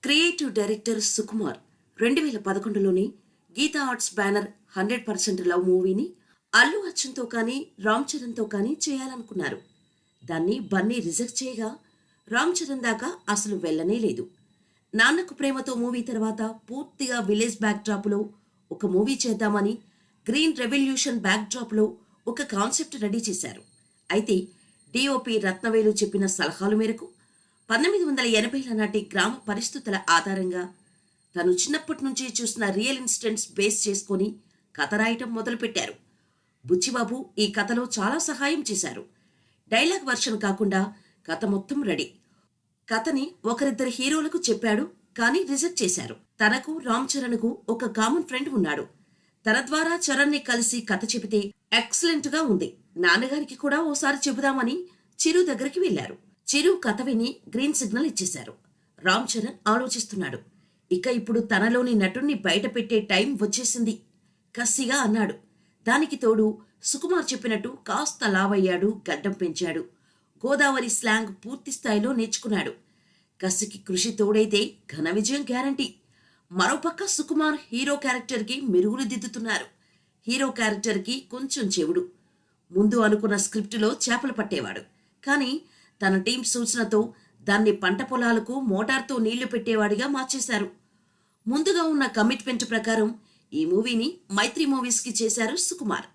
Creative director Sukumar 2011లోని Geetha arts banner 100% love మూవీని అల్లు అర్జున్తో కానీ రామ్ చరణ్తో కానీ చేయాలనుకున్నారు. దాన్ని బన్నీ రిజెక్ట్ చేయగా రామ్ చరణ్ దాకా అసలు వెళ్ళనే లేదు. నాన్నకు ప్రేమతో మూవీ తర్వాత పూర్తిగా విలేజ్ బ్యాక్డ్రాప్లో ఒక మూవీ చేద్దామని గ్రీన్ రెవల్యూషన్ బ్యాక్డ్రాప్లో ఒక కాన్సెప్ట్ రెడీ చేశారు. అయితే డిఓపి రత్నవేలు చెప్పిన సలహాల మేరకు 1980ల నాటి గ్రామ పరిస్థితుల ఆధారంగా తను చిన్నప్పటి నుంచి చూసిన రియల్ ఇన్సిడెంట్స్ బేస్ చేసుకొని కథ రాయటం మొదలుపెట్టారు. బుచ్చిబాబు ఈ కథలో చాలా సహాయం చేశారు. డైలాగ్ వర్షన్ కాకుండా కథ మొత్తం రెడీ. కథని ఒకరిద్దరు హీరోలకు చెప్పాడు, కానీ రిజెక్ట్ చేశారు. తనకు రామ్ చరణ్కు ఒక కామన్ ఫ్రెండ్ ఉన్నాడు. తన ద్వారా చరణ్ని కలిసి కథ చెబితే ఎక్సలెంట్ గా ఉంది, నాన్నగారికి కూడా ఓసారి చెబుదామని చిరు దగ్గరికి వెళ్లారు. చిరు కథ విని గ్రీన్ సిగ్నల్ ఇచ్చేశారు. రామ్ చరణ్ ఆలోచిస్తున్నాడు. ఇక ఇప్పుడు తనలోని నటుణ్ణి బయట పెట్టే టైం వచ్చేసింది కసిగా అన్నాడు. దానికి తోడు సుకుమార్ చెప్పినట్టు కాస్త లావయ్యాడు, గడ్డం పెంచాడు, గోదావరి స్లాంగ్ పూర్తి స్థాయిలో నేర్చుకున్నాడు. కసికి కృషి తోడైతే ఘన విజయం గ్యారంటీ. మరోపక్క సుకుమార్ హీరో క్యారెక్టర్కి మెరుగులు దిద్దుతున్నారు. హీరో క్యారెక్టర్కి కొంచెం చెవుడు. ముందు అనుకున్న స్క్రిప్టులో చేపలు పట్టేవాడు, కానీ తన టీం సూచనతో దాన్ని పంట పొలాలకు మోటార్తో నీళ్లు పెట్టేవాడిగా మార్చేశారు. ముందుగా ఉన్న కమిట్మెంట్ ప్రకారం ఈ మూవీని మైత్రి మూవీస్కి చేశారు సుకుమార్.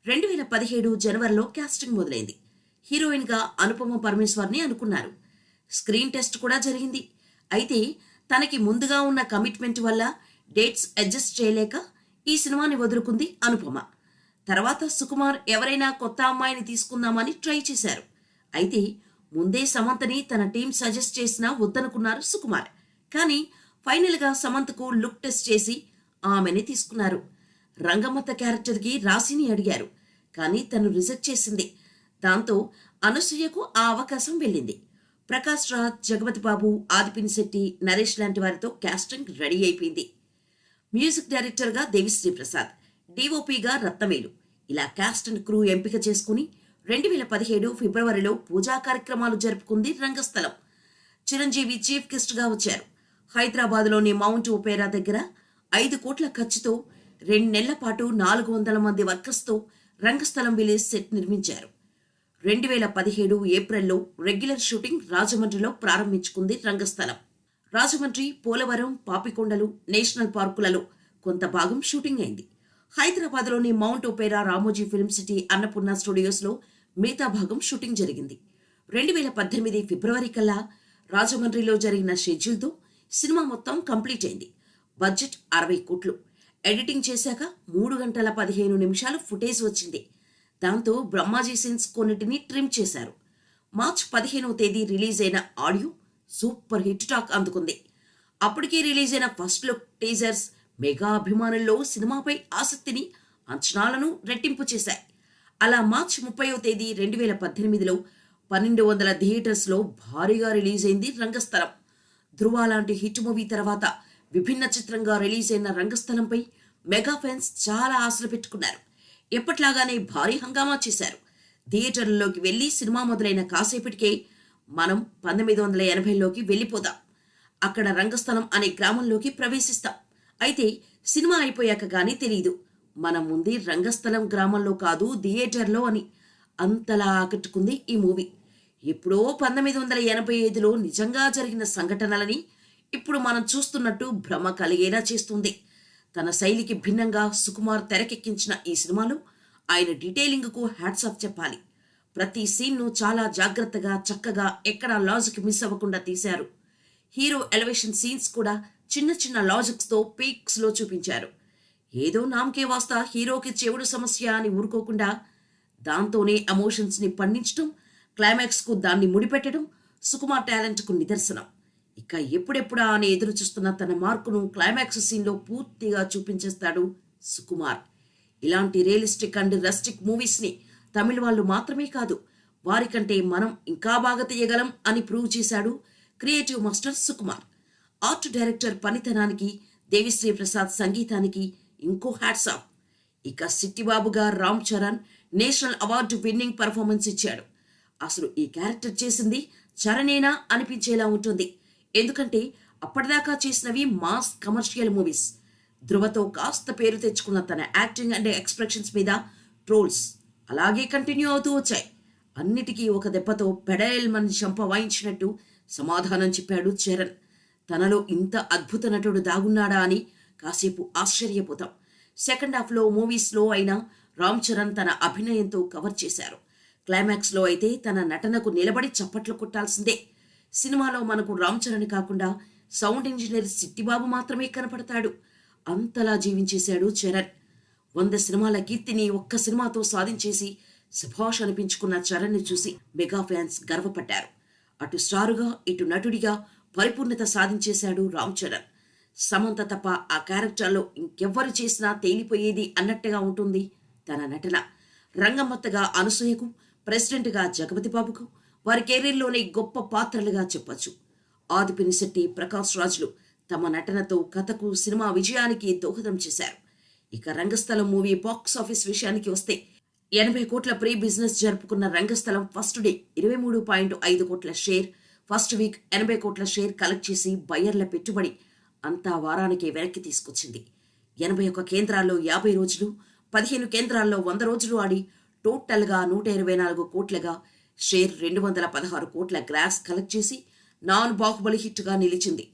2017 జనవరిలో కాస్టింగ్ మొదలైంది. హీరోయిన్గా అనుపమ పరమేశ్వర్ని అనుకున్నారు. స్క్రీన్ టెస్ట్ కూడా జరిగింది. అయితే తనకి ముందుగా ఉన్న కమిట్మెంట్ వల్ల డేట్స్ అడ్జస్ట్ చేయలేక ఈ సినిమాని వదులుకుంది అనుపమ. తర్వాత సుకుమార్ ఎవరైనా కొత్త అమ్మాయిని తీసుకుందామని ట్రై చేశారు. అయితే ముందే సమంతని తన టీం సజెస్ట్ చేసినా వద్దనుకున్నారు సుకుమార్. కానీ ఫైనల్గా సమంతకు లుక్ టెస్ట్ చేసి ఆమెని తీసుకున్నారు. రంగమ్మత్త క్యారెక్టర్కి రాశిని అడిగారు, కానీ తను రిజెక్ట్ చేసింది. దాంతో అనసూయకు ఆ అవకాశం వెళ్ళింది. ప్రకాష్ రాజ్, జగపతి బాబు, ఆదిపినిశెట్టి, నరేష్ లాంటి వారితో కాస్టింగ్ రెడీ అయిపోయింది. మ్యూజిక్ డైరెక్టర్గా దేవిశ్రీ ప్రసాద్, డిఓపిగా రత్నవేలు, ఇలా కాస్ట్ అండ్ క్రూ ఎంపిక చేసుకుని 2017 ఫిబ్రవరిలో పూజా కార్యక్రమాలు జరుపుకుంది రంగస్థలం. చిరంజీవి చీఫ్ గెస్ట్గా వచ్చారు. హైదరాబాద్లోని మౌంట్ ఒపేరా దగ్గర 5 కోట్ల ఖర్చుతో 2 నెలల పాటు 400 మంది వర్కర్స్తో రంగస్థలం విలేజ్ సెట్ నిర్మించారు. 2017 ఏప్రిల్లో రెగ్యులర్ షూటింగ్ రాజమండ్రిలో ప్రారంభించుకుంది రంగస్థలం. రాజమండ్రి, పోలవరం, పాపికొండలు, నేషనల్ పార్కులలో కొంత భాగం షూటింగ్ అయింది. హైదరాబాద్లోని mount opera, Ramoji film city, Annapurna స్టూడియోస్లో మిగతా భాగం షూటింగ్ జరిగింది. 2018 ఫిబ్రవరి కల్లా రాజమండ్రిలో జరిగిన షెడ్యూల్తో సినిమా మొత్తం కంప్లీట్ అయింది. బడ్జెట్ 60 కోట్లు. ఎడిటింగ్ చేశాక 3 గంటల 15 నిమిషాలు ఫుటేజ్ వచ్చింది. దాంతో బ్రహ్మాజీ సీన్స్ కొన్నిటిని ట్రిమ్ చేశారు. మార్చ్ 15వ తేదీ రిలీజ్ అయిన ఆడియో సూపర్ హిట్ టాక్ అందుకుంది. అప్పటికే రిలీజ్ అయిన ఫస్ట్ లుక్ టీజర్స్ మెగా అభిమానుల్లో సినిమాపై ఆసక్తిని, అంచనాలను రెట్టింపు చేశాయి. అలా మార్చి 30వ తేదీ 2018లో 1200 థియేటర్స్లో భారీగా రిలీజ్ అయింది రంగస్థలం. ధృవ లాంటి హిట్ మూవీ తర్వాత విభిన్న చిత్రంగా రిలీజ్ అయిన రంగస్థలంపై మెగా ఫ్యాన్స్ చాలా ఆశలు పెట్టుకున్నారు. ఎప్పట్లాగానే భారీ హంగామా చేశారు. థియేటర్లలోకి వెళ్లి సినిమా మొదలైన కాసేపటికే మనం 1980లోకి వెళ్ళిపోదాం. అక్కడ రంగస్థలం అనే గ్రామంలోకి ప్రవేశిస్తాం. అయితే సినిమా అయిపోయాక కానీ తెలియదు మనం ముందు రంగస్థలం గ్రామంలో కాదు, థియేటర్లో అని. అంతలా ఆకట్టుకుంది ఈ మూవీ. ఎప్పుడో 1985లో నిజంగా జరిగిన సంఘటనలని ఇప్పుడు మనం చూస్తున్నట్టు భ్రమ కలిగేలా చేస్తుంది. తన శైలికి భిన్నంగా సుకుమార్ తెరకెక్కించిన ఈ సినిమాలో ఆయన డీటెయిలింగ్కు హ్యాట్స్ ఆఫ్ చెప్పాలి. ప్రతి సీన్ను చాలా జాగ్రత్తగా, చక్కగా, ఎక్కడా లాజిక్ మిస్ అవ్వకుండా తీశారు. హీరో ఎలివేషన్ సీన్స్ కూడా చిన్న చిన్న లాజిక్స్తో పీక్స్లో చూపించారు. ఏదో నామకే వాస్తా హీరోకి చెవుడు సమస్య అని ఊరుకోకుండా దాంతోనే ఎమోషన్స్ని పండించడం, క్లైమాక్స్కు దాన్ని ముడిపెట్టడం సుకుమార్ టాలెంట్కు నిదర్శనం. ఇక ఎప్పుడెప్పుడా అని ఎదురు చూస్తున్న తన మార్కును క్లైమాక్స్ సీన్లో పూర్తిగా చూపించేస్తాడు సుకుమార్. ఇలాంటి రియలిస్టిక్ అండ్ రస్టిక్ మూవీస్ని తమిళ వాళ్ళు మాత్రమే కాదు, వారికంటే మనం ఇంకా బాగా తీయగలం అని ప్రూవ్ చేశాడు creative master Sukumar. Art director పనితనానికి, దేవిశ్రీ ప్రసాద్ సంగీతానికి ఇంకో హ్యాట్స్ ఆఫ్. ఇక సిట్టిబాబుగా Ram Charan national award winning performance ఇచ్చాడు. అసలు ఈ క్యారెక్టర్ చేసింది చరణేనా అనిపించేలా ఉంటుంది. ఎందుకంటే అప్పటిదాకా చేసినవి మాస్ కమర్షియల్ మూవీస్. ధృవతో కాస్త పేరు తెచ్చుకున్న తన యాక్టింగ్ అండ్ ఎక్స్ప్రెషన్స్ మీద ట్రోల్స్ అలాగే కంటిన్యూ అవుతూ వచ్చాయి. అన్నిటికీ ఒక దెబ్బతో పెడేల్ మన చంప వాయించినట్టు సమాధానం చెప్పాడు చరణ్. తనలో ఇంత అద్భుత నటుడు దాగున్నాడా అని కాసేపు ఆశ్చర్యపోతాం. సెకండ్ హాఫ్లో మూవీ స్లో అయినా రామ్ చరణ్ తన అభినయంతో కవర్ చేశారు. క్లైమాక్స్లో అయితే తన నటనకు నిలబడి చప్పట్లు కొట్టాల్సిందే. సినిమాలో మనకు రామ్ చరణ్ కాకుండా సౌండ్ ఇంజనీర్ సిట్టిబాబు మాత్రమే కనపడతాడు. అంతలా జీవించేశాడు చరణ్. 100 సినిమాల కీర్తిని ఒక్క సినిమాతో సాధించేసి శభాష్ అనిపించుకున్న చరణ్ని చూసి మెగా ఫ్యాన్స్ గర్వపడ్డారు. అటు స్టారుగా ఇటు నటుడిగా పరిపూర్ణత సాధించేశాడు రామ్ చరణ్. సమంత తప్ప ఆ క్యారెక్టర్లో ఇంకెవ్వరు చేసినా తేలిపోయేది అన్నట్టుగా ఉంటుంది తన నటన. రంగమ్మత్తగా అనసూయకు, ప్రెసిడెంట్గా జగపతి బాబుకు వారి కెరీర్లోనే గొప్ప పాత్రలుగా చెప్పొచ్చు. ఆదిపినిశెట్టి, ప్రకాష్ రాజులు తమ నటనతో కథకు, సినిమా విజయానికి దోహదం చేశారు. ఇక రంగస్థలం మూవీ బాక్స్ ఆఫీస్ విషయానికి వస్తే 80 కోట్ల ప్రీ బిజినెస్ జరుపుకున్న రంగస్థలం ఫస్ట్ డే 23.5 కోట్ల షేర్, ఫస్ట్ వీక్ 80 కోట్ల షేర్ కలెక్ట్ చేసి బయ్యర్ల పెట్టుబడి అంతా వారానికే వెనక్కి తీసుకొచ్చింది. 81 కేంద్రాల్లో 50 రోజులు, 15 కేంద్రాల్లో 100 రోజులు ఆడి టోటల్గా 124 కోట్లగా షేర్ 216 కోట్ల గ్రాస్ కలెక్ట్ చేసి నాన్ బాహుబలి హిట్గా నిలిచింది.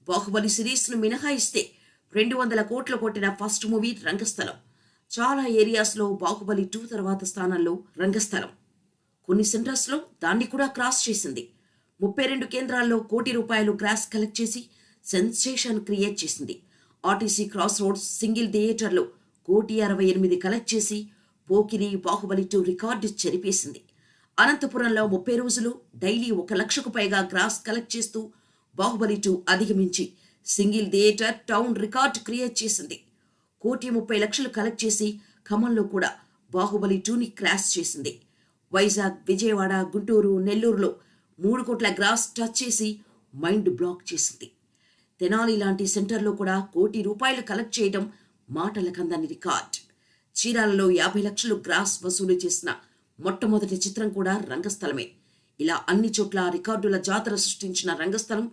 బాహుబలి సిరీస్ను మినహాయిస్తే 200 కోట్లు కొట్టిన ఫస్ట్ మూవీ రంగస్థలం. చాలా ఏరియాస్లో బాహుబలి 2 తర్వాత స్థానంలో రంగస్థలం. కొన్ని సెంటర్స్లో దాన్ని కూడా క్రాస్ చేసింది. 32 కేంద్రాల్లో ₹1 కోటి గ్రాస్ కలెక్ట్ చేసి సెన్సేషన్ క్రియేట్ చేసింది. ఆర్టీసీ క్రాస్ రోడ్స్ సింగిల్ థియేటర్లో ₹1,68 కలెక్ట్ చేసి పోకిరి, బాహుబలి 2 రికార్డు చెరిపేసింది. అనంతపురంలో 30 రోజులు డైలీ 1 లక్షకు పైగా గ్రాస్ కలెక్ట్ చేస్తూ బాహుబలి 2 అధిగమించి single theatre town record create చేసింది. ₹1,30,00,000 కలెక్ట్ చేసి ఖమ్మంలో కూడా బాహుబలి 2ని క్రాష్ చేసింది. వైజాగ్, విజయవాడ, గుంటూరు, నెల్లూరులో 3 కోట్ల గ్రాస్ టచ్ చేసి మైండ్ బ్లాక్ చేసింది. తెనాలి లాంటి సెంటర్లో కూడా ₹1 కోటి కలెక్ట్ చేయడం మాటలకందని రికార్డ్. చీరాలలో 50 లక్షలు గ్రాస్ వసూలు చేసిన మొట్టమొదటి చిత్రం కూడా రంగస్థలమే. ఇలా అన్ని చోట్ల రికార్డుల జాతర సృష్టించిన రంగస్థలం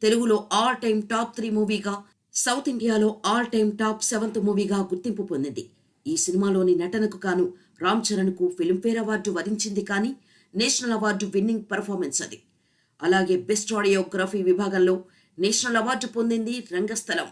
తెలుగులో ఆల్ టైమ్ టాప్ 3 మూవీగా, సౌత్ ఇండియాలో ఆల్ టైమ్ టాప్ 7th మూవీగా గుర్తింపు పొందింది. ఈ సినిమాలోని నటనకు గాను రామ్ చరణ్కు ఫిల్మ్ఫేర్ అవార్డు వరించింది, కానీ నేషనల్ అవార్డు విన్నింగ్ పర్ఫార్మెన్స్ అది. అలాగే బెస్ట్ ఆడియోగ్రఫీ విభాగంలో నేషనల్ అవార్డు పొందింది రంగస్థలం.